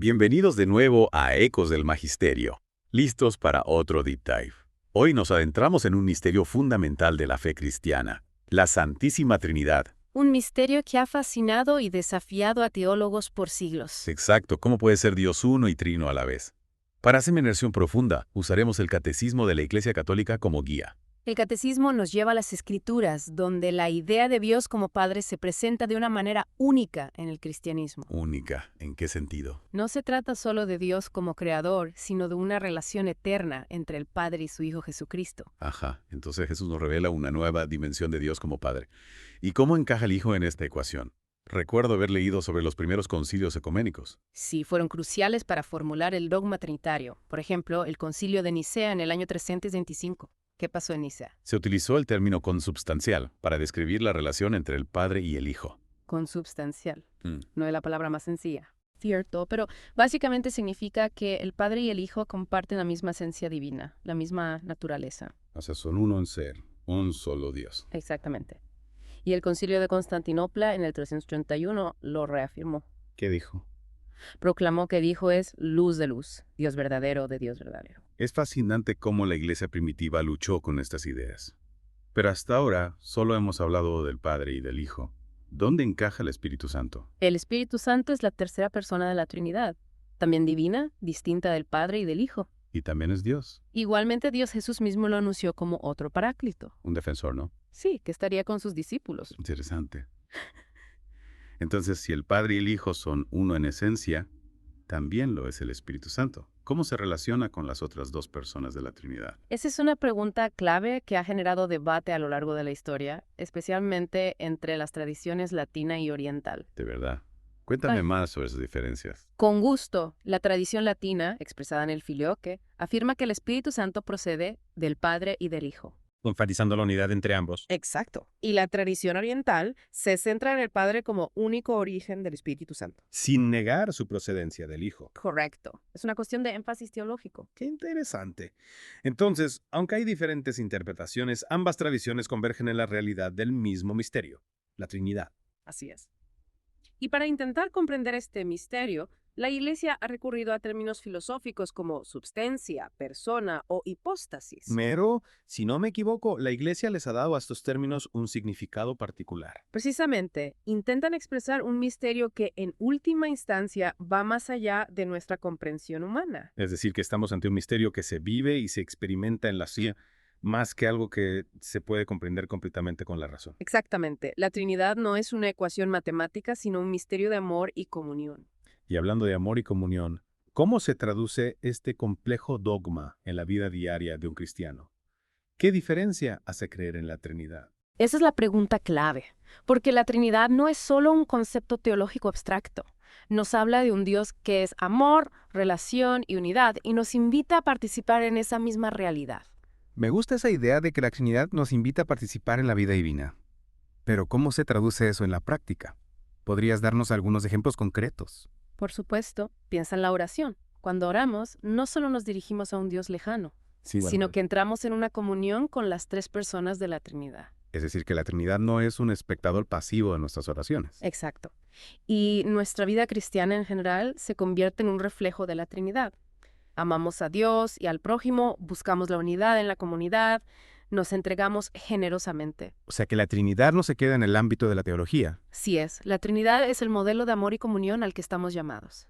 Bienvenidos de nuevo a Ecos del Magisterio, listos para otro Deep Dive. Hoy nos adentramos en un misterio fundamental de la fe cristiana, la Santísima Trinidad. Un misterio que ha fascinado y desafiado a teólogos por siglos. Exacto, ¿cómo puede ser Dios uno y trino a la vez? Para hacer inmersión profunda, usaremos el Catecismo de la Iglesia Católica como guía. El catecismo nos lleva a las Escrituras, donde la idea de Dios como Padre se presenta de una manera única en el cristianismo. Única, ¿en qué sentido? No se trata solo de Dios como creador, sino de una relación eterna entre el Padre y su Hijo Jesucristo. Ajá, entonces Jesús nos revela una nueva dimensión de Dios como Padre. ¿Y cómo encaja el Hijo en esta ecuación? Recuerdo haber leído sobre los primeros concilios ecuménicos. Sí, fueron cruciales para formular el dogma trinitario. Por ejemplo, el concilio de Nicea en el año 325. ¿Qué pasó en Nicea? Se utilizó el término consubstancial para describir la relación entre el Padre y el Hijo. Consubstancial. Mm, No es la palabra más sencilla. Cierto, pero básicamente significa que el Padre y el Hijo comparten la misma esencia divina, la misma naturaleza. O sea, son uno en ser, un solo Dios. Exactamente. Y el Concilio de Constantinopla en el 331 lo reafirmó. ¿Qué dijo? Proclamó que el Hijo es luz de luz, Dios verdadero de Dios verdadero. Es fascinante cómo la iglesia primitiva luchó con estas ideas. Pero hasta ahora solo hemos hablado del Padre y del Hijo. ¿Dónde encaja el Espíritu Santo? El Espíritu Santo es la tercera persona de la Trinidad, también divina, distinta del Padre y del Hijo. Y también es Dios, Igualmente Dios Jesús mismo lo anunció como otro paráclito. un defensor, ¿no? Sí, que estaría con sus discípulos. Interesante. Entonces, si el Padre y el Hijo son uno en esencia, también lo es el Espíritu Santo. ¿Cómo se relaciona con las otras dos personas de la Trinidad? Esa es una pregunta clave que ha generado debate a lo largo de la historia, especialmente entre las tradiciones latina y oriental. De verdad. Cuéntame Ay. más sobre esas diferencias. Con gusto, la tradición latina, expresada en el Filioque, afirma que el Espíritu Santo procede del Padre y del Hijo. enfatizando la unidad entre ambos. Exacto. Y la tradición oriental se centra en el Padre como único origen del Espíritu Santo. Sin negar su procedencia del Hijo. Correcto. Es una cuestión de énfasis teológico. ¡Qué interesante! Entonces, aunque hay diferentes interpretaciones, ambas tradiciones convergen en la realidad del mismo misterio, la Trinidad. Así es. Y para intentar comprender este misterio, la Iglesia ha recurrido a términos filosóficos como substancia, persona o hipóstasis. Pero, si no me equivoco, la Iglesia les ha dado a estos términos un significado particular. Precisamente, intentan expresar un misterio que en última instancia va más allá de nuestra comprensión humana. Es decir, que estamos ante un misterio que se vive y se experimenta en la ciencia, más que algo que se puede comprender completamente con la razón. Exactamente. La Trinidad no es una ecuación matemática, sino un misterio de amor y comunión. Y hablando de amor y comunión, ¿cómo se traduce este complejo dogma en la vida diaria de un cristiano? ¿Qué diferencia hace creer en la Trinidad? Esa es la pregunta clave, porque la Trinidad no es solo un concepto teológico abstracto. Nos habla de un Dios que es amor, relación y unidad, y nos invita a participar en esa misma realidad. Me gusta esa idea de que la Trinidad nos invita a participar en la vida divina. Pero ¿cómo se traduce eso en la práctica? ¿Podrías darnos algunos ejemplos concretos? Por supuesto, piensa en la oración. Cuando oramos, no solo nos dirigimos a un Dios lejano, Sí, sino que entramos en una comunión con las tres personas de la Trinidad. Es decir, que la Trinidad no es un espectador pasivo de nuestras oraciones. Exacto. Y nuestra vida cristiana en general se convierte en un reflejo de la Trinidad. Amamos a Dios y al prójimo, buscamos la unidad en la comunidad, nos entregamos generosamente. O sea, que la Trinidad no se queda en el ámbito de la teología. Sí es, la Trinidad es el modelo de amor y comunión al que estamos llamados.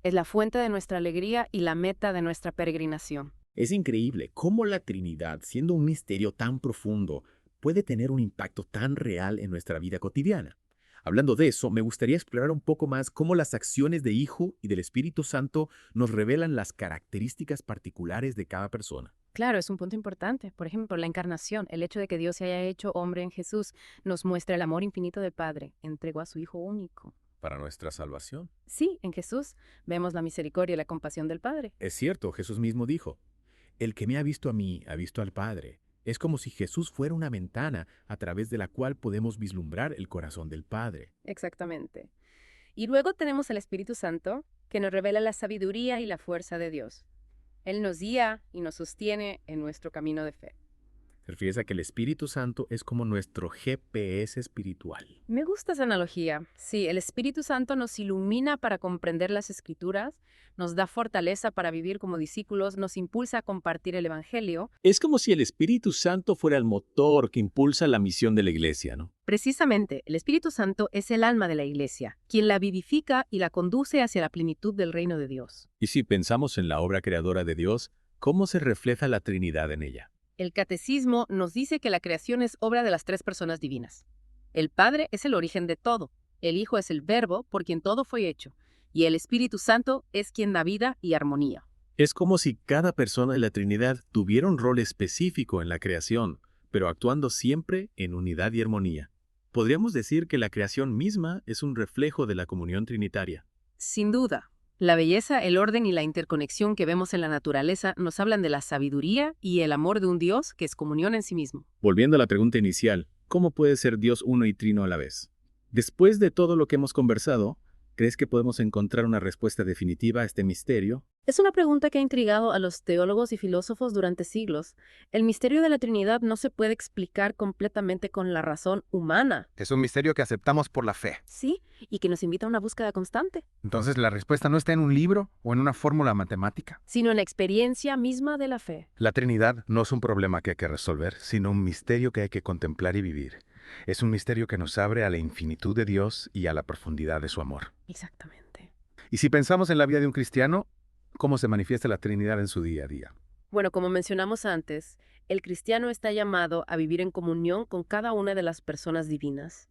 Es la fuente de nuestra alegría y la meta de nuestra peregrinación. Es increíble cómo la Trinidad, siendo un misterio tan profundo, puede tener un impacto tan real en nuestra vida cotidiana. Hablando de eso, me gustaría explorar un poco más cómo las acciones de Hijo y del Espíritu Santo nos revelan las características particulares de cada persona. Claro, es un punto importante. Por ejemplo, la encarnación, el hecho de que Dios se haya hecho hombre en Jesús, nos muestra el amor infinito del Padre. Entregó a su Hijo único. Para nuestra salvación. Sí, en Jesús vemos la misericordia y la compasión del Padre. Es cierto, Jesús mismo dijo, el que me ha visto a mí, ha visto al Padre. Es como si Jesús fuera una ventana a través de la cual podemos vislumbrar el corazón del Padre. Exactamente. Y luego tenemos al Espíritu Santo, que nos revela la sabiduría y la fuerza de Dios. Él nos guía y nos sostiene en nuestro camino de fe. ¿Te refieres a que el Espíritu Santo es como nuestro GPS espiritual? Me gusta esa analogía. Sí, el Espíritu Santo nos ilumina para comprender las Escrituras, nos da fortaleza para vivir como discípulos, nos impulsa a compartir el Evangelio. Es como si el Espíritu Santo fuera el motor que impulsa la misión de la iglesia, ¿no? Precisamente, el Espíritu Santo es el alma de la Iglesia, quien la vivifica y la conduce hacia la plenitud del reino de Dios. Y si pensamos en la obra creadora de Dios, ¿cómo se refleja la Trinidad en ella? El Catecismo nos dice que la creación es obra de las tres personas divinas. El Padre es el origen de todo, el Hijo es el Verbo por quien todo fue hecho, y el Espíritu Santo es quien da vida y armonía. Es como si cada persona de la Trinidad tuviera un rol específico en la creación, pero actuando siempre en unidad y armonía. Podríamos decir que la creación misma es un reflejo de la comunión trinitaria. Sin duda, la belleza, el orden y la interconexión que vemos en la naturaleza nos hablan de la sabiduría y el amor de un Dios que es comunión en sí mismo. Volviendo a la pregunta inicial, ¿cómo puede ser Dios uno y trino a la vez? Después de todo lo que hemos conversado, ¿crees que podemos encontrar una respuesta definitiva a este misterio? Es una pregunta que ha intrigado a los teólogos y filósofos durante siglos. El misterio de la Trinidad no se puede explicar completamente con la razón humana. Es un misterio que aceptamos por la fe. Sí, y que nos invita a una búsqueda constante, Entonces la respuesta no está en un libro o en una fórmula matemática. sino en la experiencia misma de la fe. La Trinidad no es un problema que hay que resolver, sino un misterio que hay que contemplar y vivir. Es un misterio que nos abre a la infinitud de Dios y a la profundidad de su amor. Exactamente. Y si pensamos en la vida de un cristiano, ¿cómo se manifiesta la Trinidad en su día a día? Bueno, como mencionamos antes, el cristiano está llamado a vivir en comunión con cada una de las personas divinas.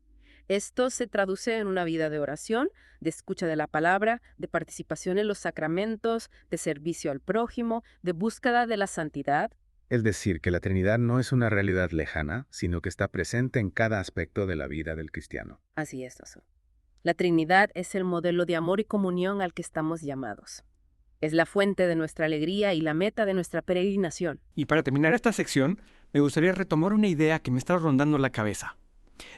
Esto se traduce en una vida de oración, de escucha de la palabra, de participación en los sacramentos, de servicio al prójimo, de búsqueda de la santidad. Es decir, que la Trinidad no es una realidad lejana, sino que está presente en cada aspecto de la vida del cristiano. Así es, Oso. La Trinidad es el modelo de amor y comunión al que estamos llamados. Es la fuente de nuestra alegría y la meta de nuestra peregrinación. Y para terminar esta sección, me gustaría retomar una idea que me está rondando la cabeza.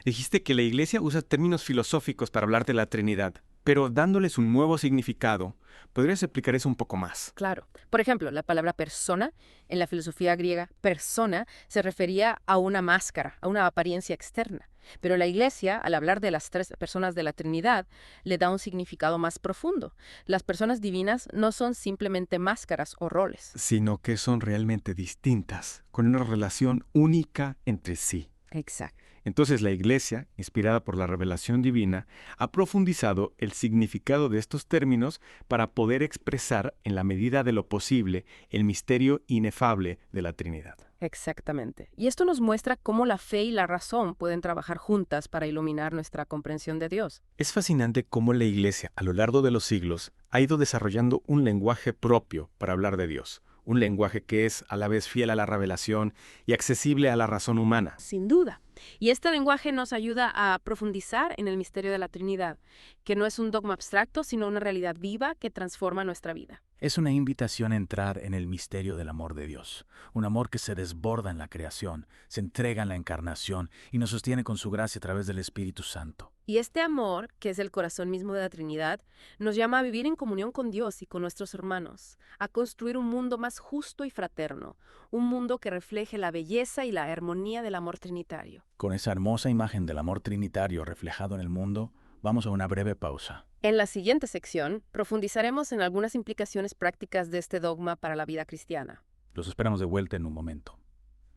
Dijiste que la Iglesia usa términos filosóficos para hablar de la Trinidad, pero dándoles un nuevo significado, ¿podrías explicar eso un poco más? Claro. Por ejemplo, la palabra persona, en la filosofía griega, persona, se refería a una máscara, a una apariencia externa. Pero la Iglesia, al hablar de las tres personas de la Trinidad, le da un significado más profundo. Las personas divinas no son simplemente máscaras o roles. Sino que son realmente distintas, con una relación única entre sí. Exacto. Entonces la Iglesia, inspirada por la revelación divina, ha profundizado el significado de estos términos para poder expresar, en la medida de lo posible, el misterio inefable de la Trinidad. Exactamente. Y esto nos muestra cómo la fe y la razón pueden trabajar juntas para iluminar nuestra comprensión de Dios. Es fascinante cómo la Iglesia, a lo largo de los siglos, ha ido desarrollando un lenguaje propio para hablar de Dios. Un lenguaje que es a la vez fiel a la revelación y accesible a la razón humana. Sin duda. Y este lenguaje nos ayuda a profundizar en el misterio de la Trinidad, que no es un dogma abstracto, sino una realidad viva que transforma nuestra vida. Es una invitación a entrar en el misterio del amor de Dios, un amor que se desborda en la creación, se entrega en la encarnación y nos sostiene con su gracia a través del Espíritu Santo. Y este amor, que es el corazón mismo de la Trinidad, nos llama a vivir en comunión con Dios y con nuestros hermanos, a construir un mundo más justo y fraterno, un mundo que refleje la belleza y la armonía del amor trinitario. Con esa hermosa imagen del amor trinitario reflejado en el mundo, vamos a una breve pausa. En la siguiente sección, profundizaremos en algunas implicaciones prácticas de este dogma para la vida cristiana, Los esperamos de vuelta en un momento.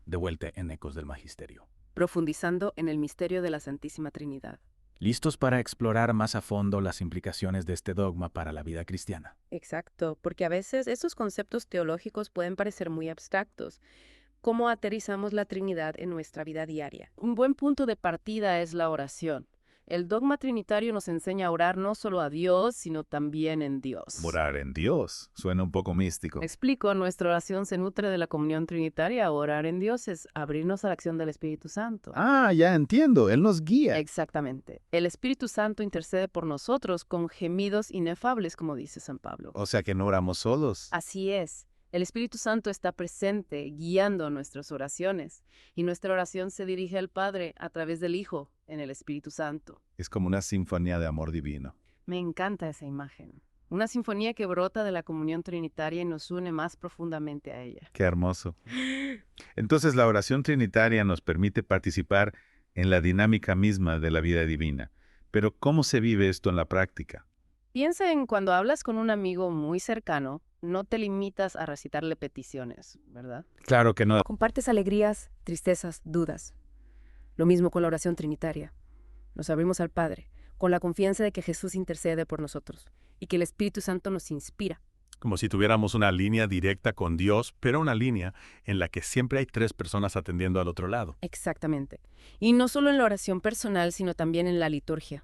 De vuelta en Ecos del Magisterio. profundizando en el misterio de la Santísima Trinidad. ¿Listos para explorar más a fondo las implicaciones de este dogma para la vida cristiana? Exacto, porque a veces estos conceptos teológicos pueden parecer muy abstractos. ¿Cómo aterrizamos la Trinidad en nuestra vida diaria? Un buen punto de partida es la oración. El dogma trinitario nos enseña a orar no solo a Dios, sino también en Dios. Orar en Dios. Suena un poco místico. Me explico, nuestra oración se nutre de la comunión trinitaria. Orar en Dios es abrirnos a la acción del Espíritu Santo. Ah, ya entiendo. Él nos guía. Exactamente. El Espíritu Santo intercede por nosotros con gemidos inefables, como dice San Pablo. O sea que no oramos solos. Así es. El Espíritu Santo está presente, guiando nuestras oraciones, y nuestra oración se dirige al Padre a través del Hijo en el Espíritu Santo. Es como una sinfonía de amor divino. Me encanta esa imagen. Una sinfonía que brota de la comunión trinitaria y nos une más profundamente a ella. Qué hermoso. Entonces, la oración trinitaria nos permite participar en la dinámica misma de la vida divina. Pero, ¿cómo se vive esto en la práctica? Piensa en cuando hablas con un amigo muy cercano, no te limitas a recitarle peticiones, ¿verdad? Claro que no. Compartes alegrías, tristezas, dudas. Lo mismo con la oración trinitaria. Nos abrimos al Padre, con la confianza de que Jesús intercede por nosotros y que el Espíritu Santo nos inspira. Como si tuviéramos una línea directa con Dios, pero una línea en la que siempre hay 3 personas atendiendo al otro lado. Exactamente. Y no solo en la oración personal, sino también en la liturgia.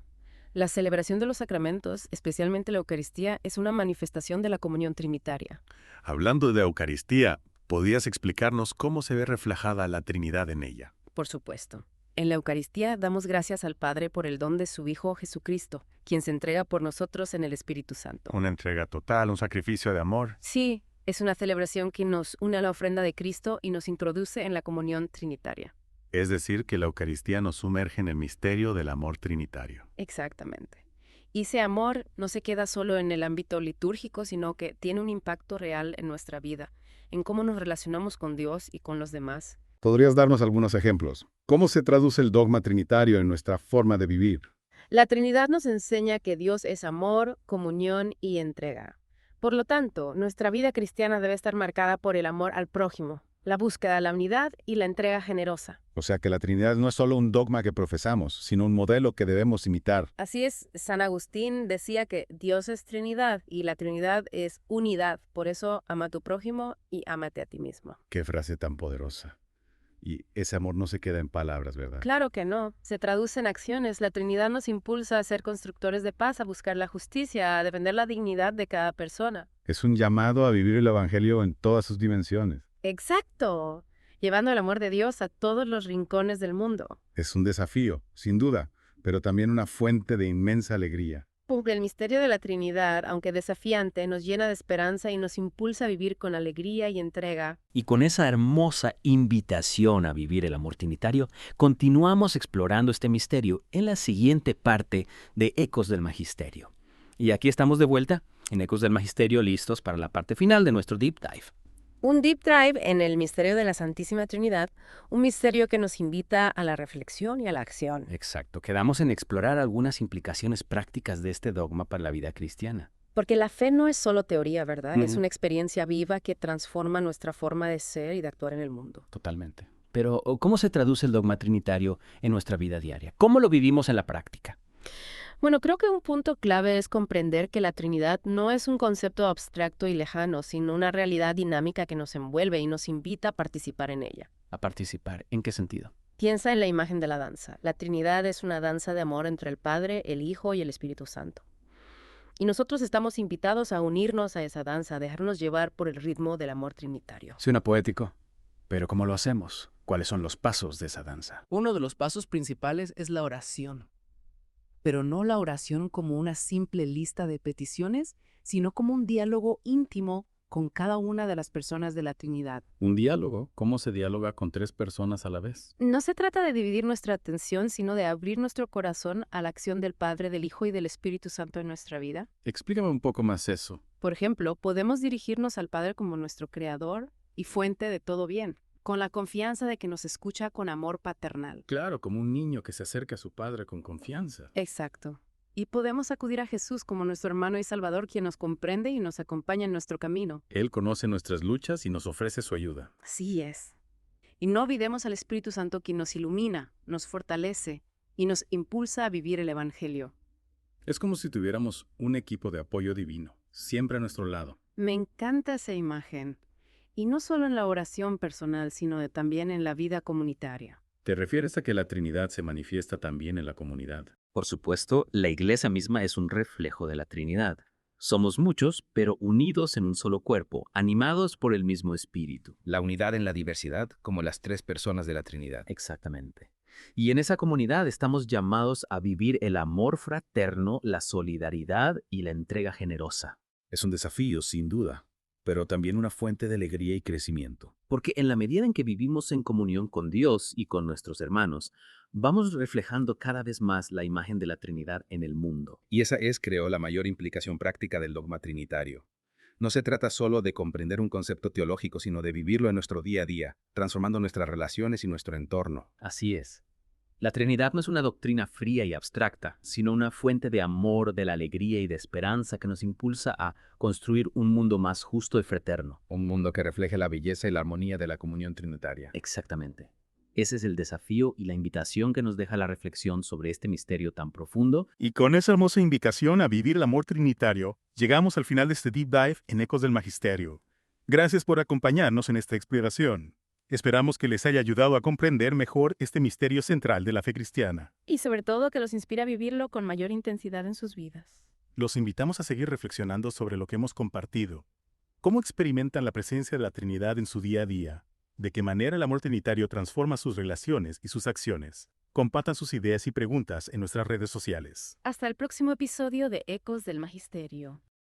La celebración de los sacramentos, especialmente la Eucaristía, es una manifestación de la comunión trinitaria. Hablando de Eucaristía, ¿podrías explicarnos cómo se ve reflejada la Trinidad en ella? Por supuesto. En la Eucaristía damos gracias al Padre por el don de su Hijo Jesucristo, quien se entrega por nosotros en el Espíritu Santo. Una entrega total, un sacrificio de amor. Sí, es una celebración que nos une a la ofrenda de Cristo y nos introduce en la comunión trinitaria. Es decir, que la Eucaristía nos sumerge en el misterio del amor trinitario. Exactamente. Y ese amor no se queda solo en el ámbito litúrgico, sino que tiene un impacto real en nuestra vida, en cómo nos relacionamos con Dios y con los demás. ¿Podrías darnos algunos ejemplos? ¿Cómo se traduce el dogma trinitario en nuestra forma de vivir? La Trinidad nos enseña que Dios es amor, comunión y entrega. Por lo tanto, nuestra vida cristiana debe estar marcada por el amor al prójimo, la búsqueda de la unidad y la entrega generosa. O sea que la Trinidad no es solo un dogma que profesamos, sino un modelo que debemos imitar. Así es, San Agustín decía que Dios es Trinidad y la Trinidad es unidad. Por eso, ama a tu prójimo y ámate a ti mismo. Qué frase tan poderosa. Y ese amor no se queda en palabras, ¿verdad? Claro que no. Se traduce en acciones. La Trinidad nos impulsa a ser constructores de paz, a buscar la justicia, a defender la dignidad de cada persona. Es un llamado a vivir el Evangelio en todas sus dimensiones. ¡Exacto! Llevando el amor de Dios a todos los rincones del mundo. Es un desafío, sin duda, pero también una fuente de inmensa alegría. Porque el misterio de la Trinidad, aunque desafiante, nos llena de esperanza y nos impulsa a vivir con alegría y entrega. Y con esa hermosa invitación a vivir el amor trinitario, continuamos explorando este misterio en la siguiente parte de Ecos del Magisterio. Y aquí estamos de vuelta en Ecos del Magisterio, listos para la parte final de nuestro Deep Dive. Un deep dive en el misterio de la Santísima Trinidad, un misterio que nos invita a la reflexión y a la acción. Exacto, quedamos en explorar algunas implicaciones prácticas de este dogma para la vida cristiana. Porque la fe no es solo teoría, ¿verdad? Es Ujú. una experiencia viva que transforma nuestra forma de ser y de actuar en el mundo. Totalmente. Pero, ¿cómo se traduce el dogma trinitario en nuestra vida diaria? ¿Cómo lo vivimos en la práctica? Bueno, creo que un punto clave es comprender que la Trinidad no es un concepto abstracto y lejano, sino una realidad dinámica que nos envuelve y nos invita a participar en ella. A participar. ¿En qué sentido? Piensa en la imagen de la danza. La Trinidad es una danza de amor entre el Padre, el Hijo y el Espíritu Santo. Y nosotros estamos invitados a unirnos a esa danza, a dejarnos llevar por el ritmo del amor trinitario. Suena poético, pero ¿cómo lo hacemos? ¿Cuáles son los pasos de esa danza? Uno de los pasos principales es la oración. Pero no la oración como una simple lista de peticiones, sino como un diálogo íntimo con cada una de las personas de la Trinidad. ¿Un diálogo? ¿Cómo se dialoga con 3 personas a la vez? No se trata de dividir nuestra atención, sino de abrir nuestro corazón a la acción del Padre, del Hijo y del Espíritu Santo en nuestra vida. Explícame un poco más eso. Por ejemplo, podemos dirigirnos al Padre como nuestro Creador y fuente de todo bien, con la confianza de que nos escucha con amor paternal. Claro, como un niño que se acerca a su padre con confianza. Exacto. Y podemos acudir a Jesús como nuestro hermano y Salvador, quien nos comprende y nos acompaña en nuestro camino. Él conoce nuestras luchas y nos ofrece su ayuda. Así es. Y no olvidemos al Espíritu Santo, quien nos ilumina, nos fortalece y nos impulsa a vivir el Evangelio. Es como si tuviéramos un equipo de apoyo divino, siempre a nuestro lado. Me encanta esa imagen. Y no solo en la oración personal, sino también en la vida comunitaria. ¿Te refieres a que la Trinidad se manifiesta también en la comunidad? Por supuesto, la Iglesia misma es un reflejo de la Trinidad. Somos muchos, pero unidos en un solo cuerpo, animados por el mismo Espíritu. La unidad en la diversidad, como las 3 personas de la Trinidad. Exactamente. Y en esa comunidad estamos llamados a vivir el amor fraterno, la solidaridad y la entrega generosa. Es un desafío, sin duda. pero también una fuente de alegría y crecimiento. Porque en la medida en que vivimos en comunión con Dios y con nuestros hermanos, vamos reflejando cada vez más la imagen de la Trinidad en el mundo. Y esa es, creo, la mayor implicación práctica del dogma trinitario. No se trata solo de comprender un concepto teológico, sino de vivirlo en nuestro día a día, transformando nuestras relaciones y nuestro entorno. Así es. La Trinidad no es una doctrina fría y abstracta, sino una fuente de amor, de la alegría y de esperanza que nos impulsa a construir un mundo más justo y fraterno. Un mundo que refleje la belleza y la armonía de la comunión trinitaria. Exactamente. Ese es el desafío y la invitación que nos deja la reflexión sobre este misterio tan profundo. Y con esa hermosa invitación a vivir el amor trinitario, llegamos al final de este Deep Dive en Ecos del Magisterio. Gracias por acompañarnos en esta exploración. Esperamos que les haya ayudado a comprender mejor este misterio central de la fe cristiana. Y sobre todo que los inspire a vivirlo con mayor intensidad en sus vidas. Los invitamos a seguir reflexionando sobre lo que hemos compartido. ¿Cómo experimentan la presencia de la Trinidad en su día a día? ¿De qué manera el amor trinitario transforma sus relaciones y sus acciones? Compartan sus ideas y preguntas en nuestras redes sociales. Hasta el próximo episodio de Ecos del Magisterio.